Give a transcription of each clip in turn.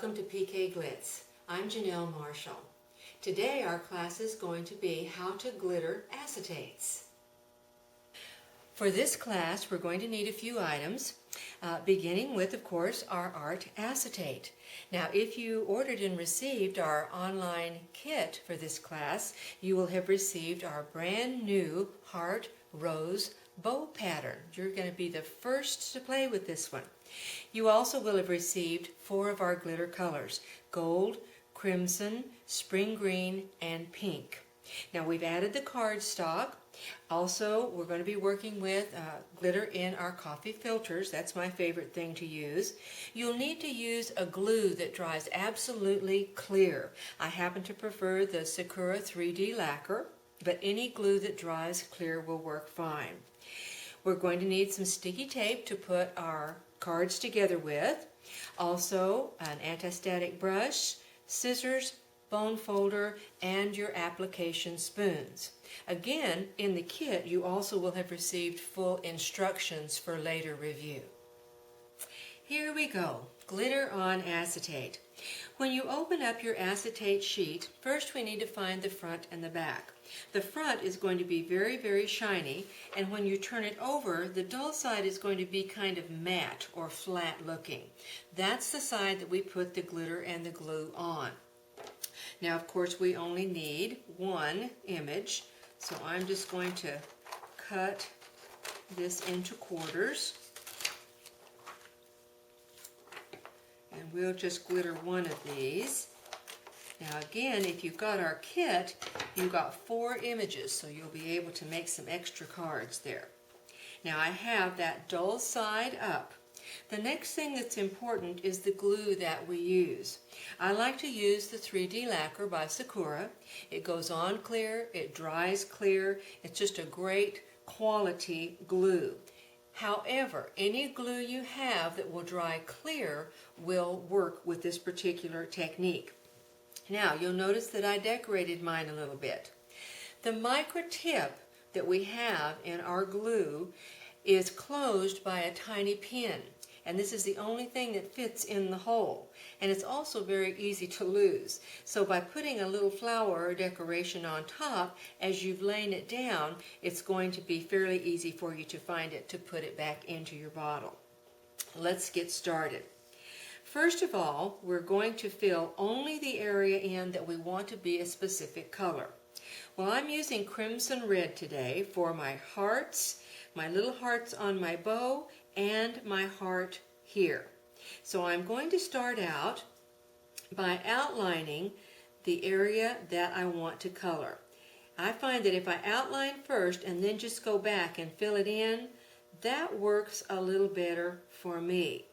Welcome to PK Glitz. I'm Janelle Marshall. Today our class is going to be how to glitter acetates. For this class we're going to need a few items, beginning with, of course, our art acetate. Now if you ordered and received our online kit for this class, you will have received our brand new heart rose bow pattern. You're going to be the first to play with this one. You also will have received 4 of our glitter colors: gold, crimson, spring green, and pink. Now we've added the cardstock. Also, we're going to be working with glitter in our coffee filters. That's my favorite thing to use. You'll need to use a glue that dries absolutely clear. I happen to prefer the Sakura 3D lacquer, but any glue that dries clear will work fine. We're going to need some sticky tape to put our cards together with. Also, an anti-static brush, scissors, bone folder, and your application spoons. Again, in the kit you also will have received full instructions for later review. Here we go, glitter on acetate. When you open up your acetate sheet, first we need to find the front and the back. The front is going to be very, very shiny, and when you turn it over, the dull side is going to be kind of matte or flat looking. That's the side that we put the glitter and the glue on. Now, of course, we only need one image, so I'm just going to cut this into quarters. And we'll just glitter one of these. Now again, if you've got our kit, you've got 4 images, so you'll be able to make some extra cards there. Now I have that dull side up. The next thing that's important is the glue that we use. I like to use the 3D lacquer by Sakura. It goes on clear, it dries clear, it's just a great quality glue. However, any glue you have that will dry clear will work with this particular technique. Now, you'll notice that I decorated mine a little bit. The micro tip that we have in our glue is closed by a tiny pin, and this is the only thing that fits in the hole. And it's also very easy to lose. So by putting a little flower or decoration on top, as you've laid it down, it's going to be fairly easy for you to find it to put it back into your bottle. Let's get started. First of all, we're going to fill only the area in that we want to be a specific color. Well, I'm using crimson red today for my hearts, my little hearts on my bow, and my heart here. So I'm going to start out by outlining the area that I want to color. I find that if I outline first and then just go back and fill it in, that works a little better for me.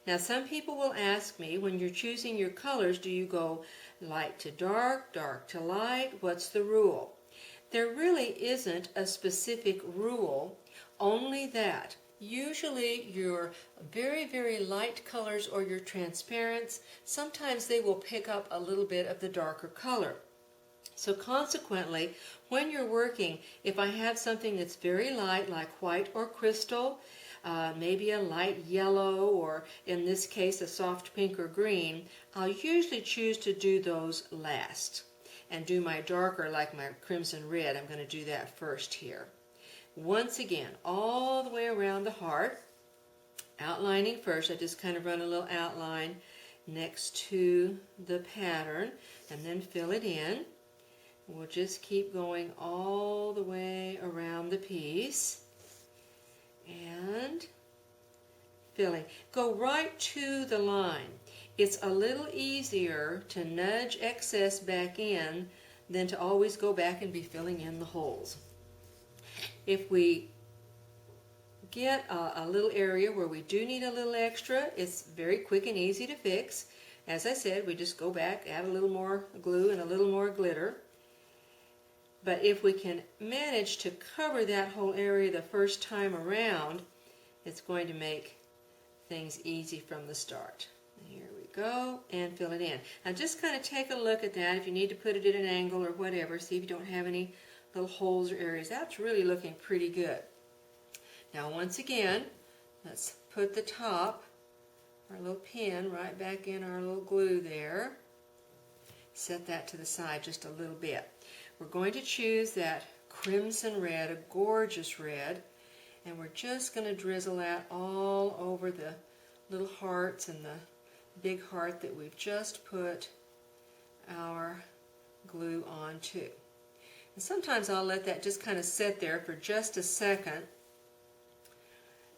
Now some people will ask me, when you're choosing your colors, do you go light to dark, dark to light? What's the rule? There really isn't a specific rule, only that usually your very, very light colors or your transparents, sometimes they will pick up a little bit of the darker color. So consequently, when you're working, if I have something that's very light like white or crystal, maybe a light yellow, or in this case a soft pink or green, I'll usually choose to do those last and do my darker like my crimson red. I'm going to do that first here. Once again, all the way around the heart, outlining first. I just kind of run a little outline next to the pattern and then fill it in. We'll just keep going all the way around the piece and filling. Go right to the line. It's a little easier to nudge excess back in than to always go back and be filling in the holes. If we get a little area where we do need a little extra, it's very quick and easy to fix. As I said, we just go back, add a little more glue and a little more glitter. But if we can manage to cover that whole area the first time around, it's going to make things easy from the start. Here we go, and fill it in. Now just kind of take a look at that. If you need to put it at an angle or whatever, see if you don't have any little holes or areas. That's really looking pretty good. Now once again, let's put the top our little pin right back in our little glue there. Set that to the side just a little bit. We're going to choose that crimson red, a gorgeous red, and we're just going to drizzle that all over the little hearts and the big heart that we've just put our glue onto. And sometimes I'll let that just kind of sit there for just a second,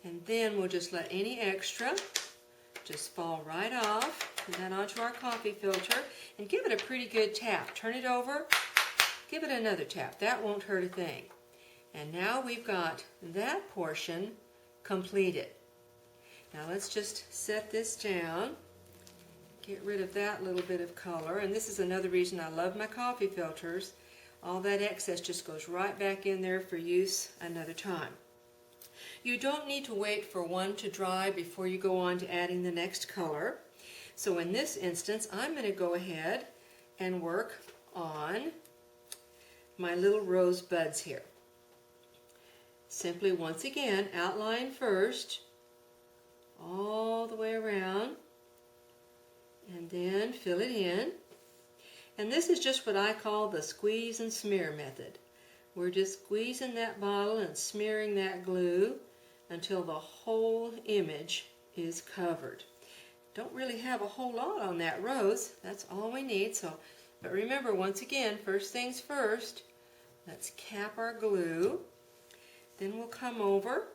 and then we'll just let any extra just fall right off. Put that onto our coffee filter and give it a pretty good tap. Turn it over, give it another tap. That won't hurt a thing. And now we've got that portion completed. Now let's just set this down. Get rid of that little bit of color. And this is another reason I love my coffee filters. All that excess just goes right back in there for use another time. You don't need to wait for one to dry before you go on to adding the next color. So in this instance, I'm going to go ahead and work on my little rose buds here. Simply, once again, outline first, all the way around, and then fill it in. And this is just what I call the squeeze and smear method. We're just squeezing that bottle and smearing that glue until the whole image is covered. Don't really have a whole lot on that rose. That's all we need. But remember, once again, first things first, let's cap our glue. Then we'll come over.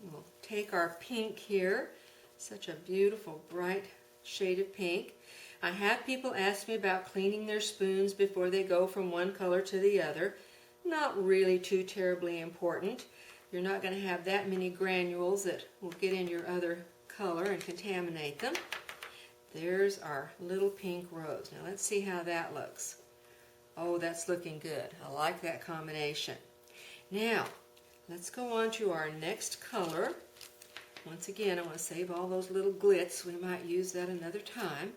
We'll take our pink here, such a beautiful bright shade of pink. I have people ask me about cleaning their spoons before they go from one color to the other. Not really too terribly important. You're not going to have that many granules that will get in your other color and contaminate them. There's our little pink rose. Now let's see how that looks. Oh, that's looking good. I like that combination. Now, let's go on to our next color. Once again, I want to save all those little glitz. We might use that another time.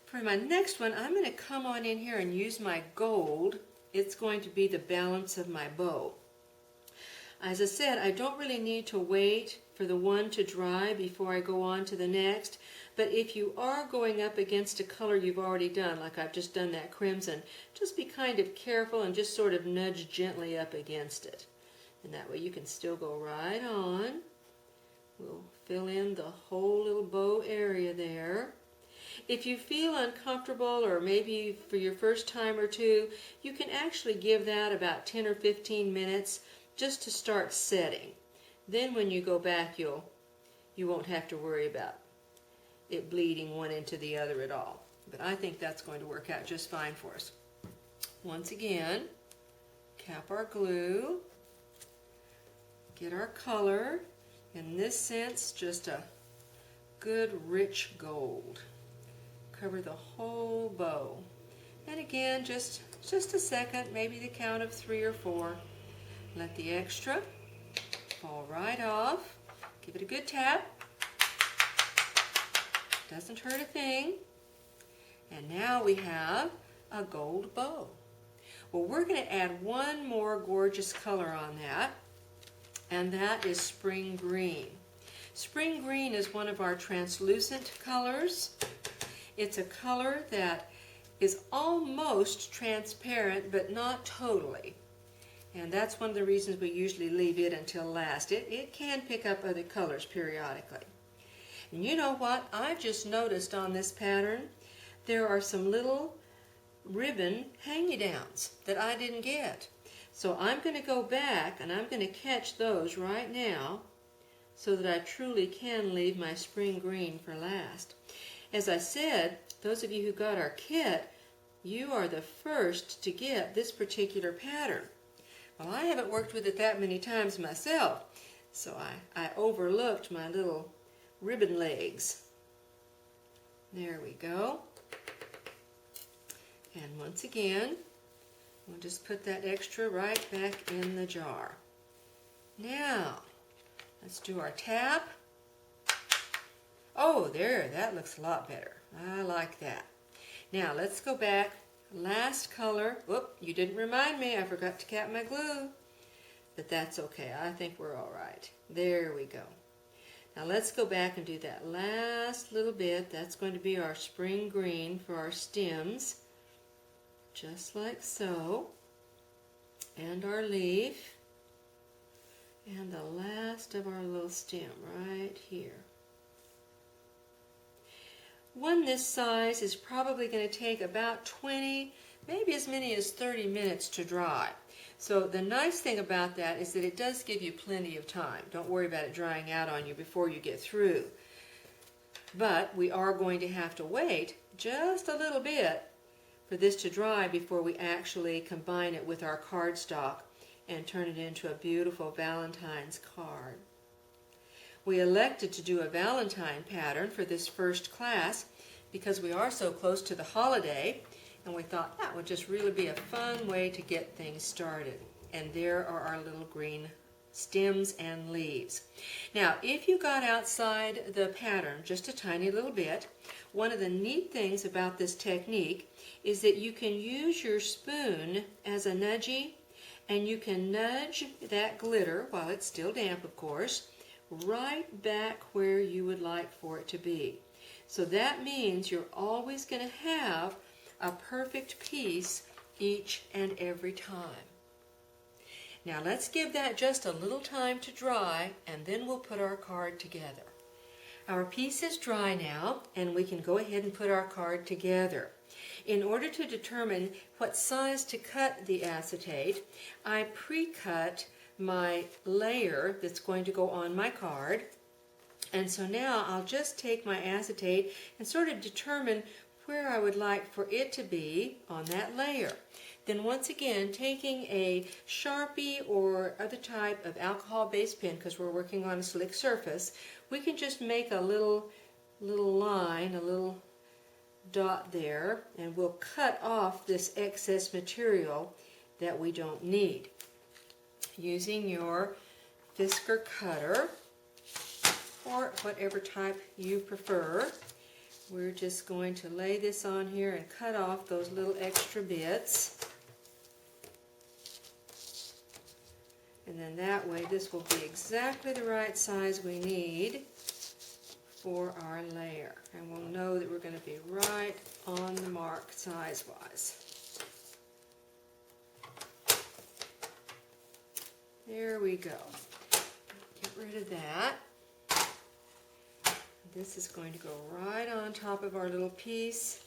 For my next one, I'm going to come on in here and use my gold. It's going to be the balance of my bow. As I said, I don't really need to wait for the one to dry before I go on to the next, but if you are going up against a color you've already done, like I've just done that crimson, just be kind of careful and just sort of nudge gently up against it. And that way you can still go right on. We'll fill in the whole little bow area there. If you feel uncomfortable, or maybe for your first time or two, you can actually give that about 10 or 15 minutes just to start setting. Then when you go back, you won't have to worry about it bleeding one into the other at all. But I think that's going to work out just fine for us. Once again, cap our glue, get our color, in this sense, just a good rich gold. Cover the whole bow. And again, just a second, maybe the count of 3 or 4. Let the extra fall right off. Give it a good tap. Doesn't hurt a thing. And now we have a gold bow. Well, we're going to add one more gorgeous color on that, and that is spring green. Spring green is one of our translucent colors. It's a color that is almost transparent, but not totally. And that's one of the reasons we usually leave it until last. It can pick up other colors periodically. And you know what? I've just noticed on this pattern, there are some little ribbon hang-me-downs that I didn't get. So I'm going to go back and I'm going to catch those right now so that I truly can leave my spring green for last. As I said, those of you who got our kit, you are the first to get this particular pattern. Well, I haven't worked with it that many times myself, so I overlooked my little ribbon legs. There we go. And once again, we'll just put that extra right back in the jar. Now, let's do our tap. Oh, there, that looks a lot better. I like that. Now, let's go back. Last color. Whoop, you didn't remind me. I forgot to cap my glue. But that's okay. I think we're all right. There we go. Now let's go back and do that last little bit. That's going to be our spring green for our stems, just like so. And our leaf. And the last of our little stem right here. One this size is probably going to take about 20, maybe as many as 30 minutes to dry. So the nice thing about that is that it does give you plenty of time. Don't worry about it drying out on you before you get through. But we are going to have to wait just a little bit for this to dry before we actually combine it with our cardstock and turn it into a beautiful Valentine's card. We elected to do a Valentine pattern for this first class because we are so close to the holiday, and we thought that would just really be a fun way to get things started. And there are our little green stems and leaves. Now, if you got outside the pattern just a tiny little bit, one of the neat things about this technique is that you can use your spoon as a nudgie, and you can nudge that glitter, while it's still damp of course, right back where you would like for it to be. So that means you're always going to have a perfect piece each and every time. Now let's give that just a little time to dry, and then we'll put our card together. Our piece is dry now, and we can go ahead and put our card together. In order to determine what size to cut the acetate, I pre-cut my layer that's going to go on my card. And so now I'll just take my acetate and sort of determine where I would like for it to be on that layer. Then once again, taking a Sharpie or other type of alcohol-based pen, because we're working on a slick surface, we can just make a little line, a little dot there, and we'll cut off this excess material that we don't need. Using your Fisker cutter, or whatever type you prefer, we're just going to lay this on here and cut off those little extra bits. And then that way this will be exactly the right size we need for our layer. And we'll know that we're going to be right on the mark size-wise. There we go. Get rid of that. This is going to go right on top of our little piece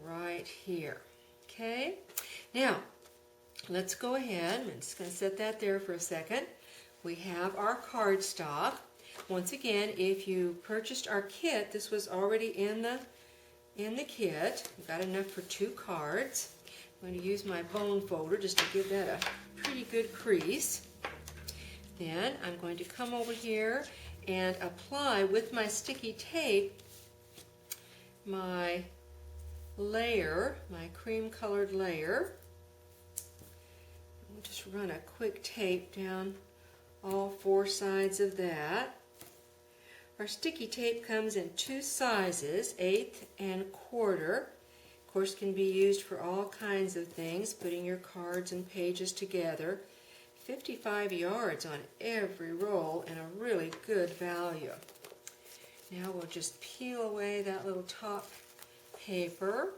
right here. Okay? Now, let's go ahead. I'm just going to set that there for a second. We have our cardstock. Once again, if you purchased our kit, this was already in the kit. We've got enough for 2 cards. I'm going to use my bone folder just to give that a pretty good crease. Then I'm going to come over here and apply with my sticky tape my layer, my cream colored layer. I'll just run a quick tape down all 4 sides of that. Our sticky tape comes in 2 sizes, 1/8 and 1/4. Of course, can be used for all kinds of things, putting your cards and pages together. 55 yards on every roll, and a really good value. Now we'll just peel away that little top paper.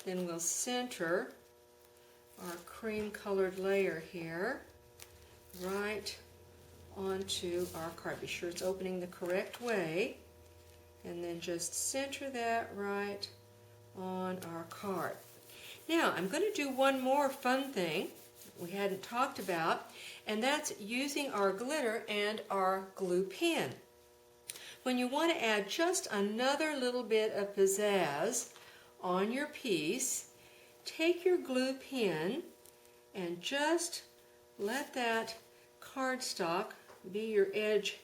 Then we'll center our cream colored layer here right onto our card. Be sure it's opening the correct way, and then just center that right on our card. Now, I'm going to do one more fun thing we hadn't talked about, and that's using our glitter and our glue pen. When you want to add just another little bit of pizzazz on your piece, take your glue pen and just let that cardstock be your edge.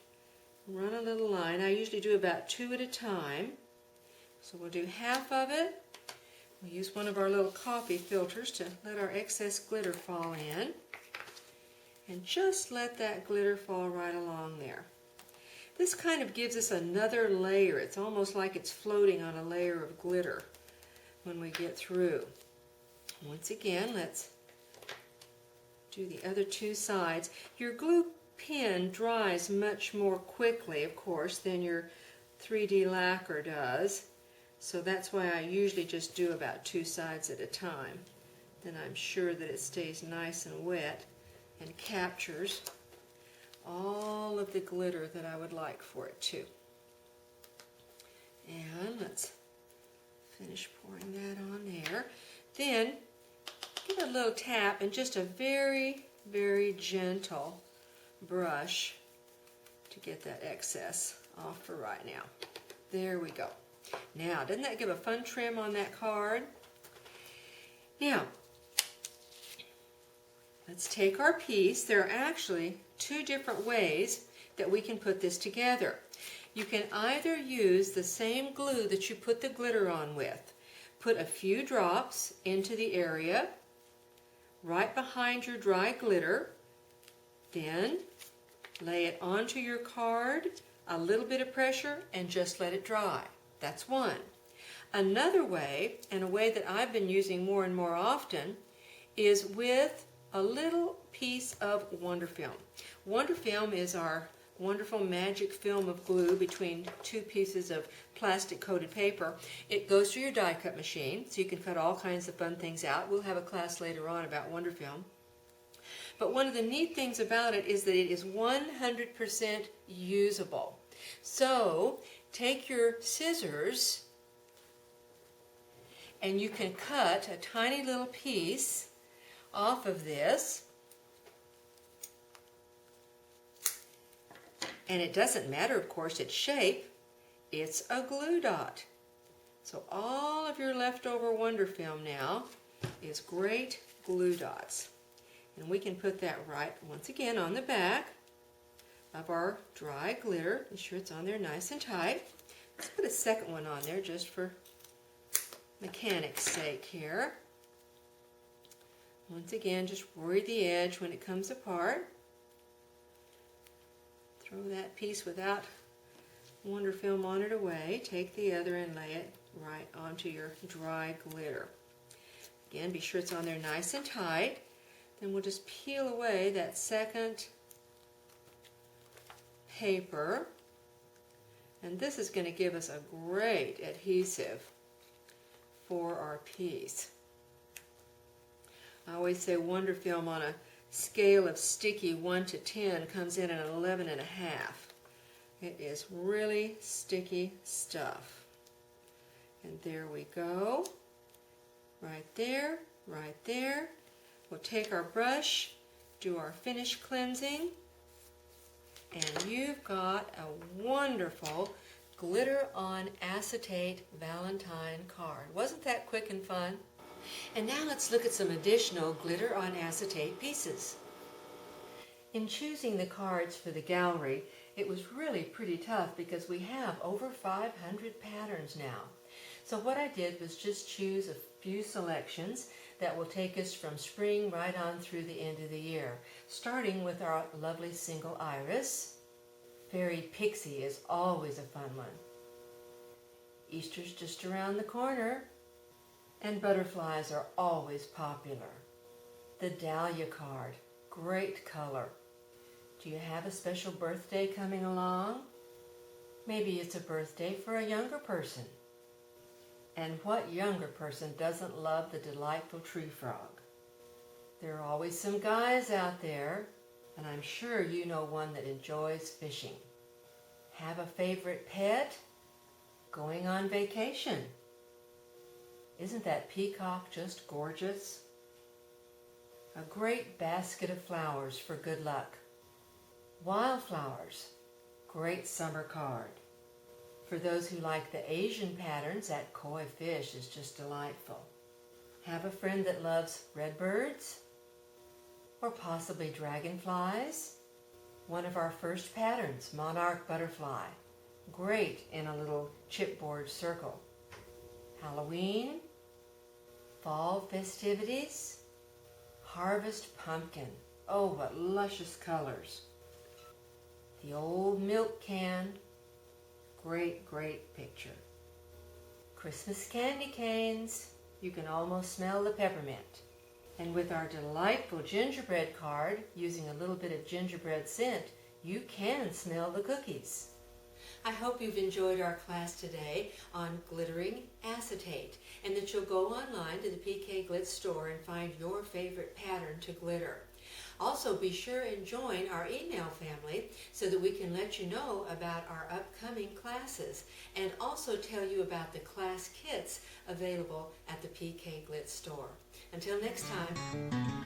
Run a little line. I usually do about 2 at a time. So we'll do half of it. We'll use one of our little coffee filters to let our excess glitter fall in. And just let that glitter fall right along there. This kind of gives us another layer. It's almost like it's floating on a layer of glitter when we get through. Once again, let's do the other 2 sides. Your glue pen dries much more quickly, of course, than your 3D lacquer does. So that's why I usually just do about 2 sides at a time. Then I'm sure that it stays nice and wet and captures all of the glitter that I would like for it to. And let's finish pouring that on there. Then give it a little tap and just a very, very gentle brush to get that excess off for right now. There we go. Now, doesn't that give a fun trim on that card? Now, let's take our piece. There are actually 2 different ways that we can put this together. You can either use the same glue that you put the glitter on with. Put a few drops into the area right behind your dry glitter. Then lay it onto your card, a little bit of pressure, and just let it dry. That's one. Another way, and a way that I've been using more and more often, is with a little piece of Wonder Film. Wonder Film is our wonderful magic film of glue between 2 pieces of plastic coated paper. It goes through your die cut machine, so you can cut all kinds of fun things out. We'll have a class later on about Wonder Film. But one of the neat things about it is that it is 100% usable. So take your scissors and you can cut a tiny little piece off of this. And it doesn't matter, of course, its shape. It's a glue dot. So all of your leftover Wonder Film now is great glue dots. And we can put that right, once again, on the back of our dry glitter. Be sure it's on there nice and tight. Let's put a second one on there just for mechanics' sake here. Once again, just worry the edge when it comes apart. Throw that piece without Wonder Film on it away. Take the other and lay it right onto your dry glitter. Again, be sure it's on there nice and tight. Then we'll just peel away that second paper. And this is going to give us a great adhesive for our piece. I always say Wonder Film on a scale of sticky 1 to 10 comes in at an 11.5. It is really sticky stuff. And there we go. Right there, right there. We'll take our brush, do our finish cleansing, and you've got a wonderful glitter on acetate Valentine card. Wasn't that quick and fun? And now let's look at some additional glitter on acetate pieces. In choosing the cards for the gallery, it was really pretty tough because we have over 500 patterns now. So what I did was just choose a few selections that will take us from spring right on through the end of the year, starting with our lovely single iris. Fairy Pixie is always a fun one. Easter's just around the corner, and butterflies are always popular. The Dahlia card, great color. Do you have a special birthday coming along? Maybe it's a birthday for a younger person. And what younger person doesn't love the delightful tree frog? There are always some guys out there, and I'm sure you know one that enjoys fishing. Have a favorite pet? Going on vacation. Isn't that peacock just gorgeous? A great basket of flowers for good luck. Wildflowers, great summer card. For those who like the Asian patterns, that koi fish is just delightful. Have a friend that loves redbirds? Or possibly dragonflies? One of our first patterns, monarch butterfly. Great in a little chipboard circle. Halloween? Fall festivities? Harvest pumpkin. Oh, what luscious colors. The old milk can. Great, great picture. Christmas candy canes. You can almost smell the peppermint. And with our delightful gingerbread card, using a little bit of gingerbread scent, you can smell the cookies. I hope you've enjoyed our class today on glittering acetate, and that you'll go online to the PK Glitz store and find your favorite pattern to glitter. Also, be sure and join our email family so that we can let you know about our upcoming classes and also tell you about the class kits available at the PK Glitz store. Until next time.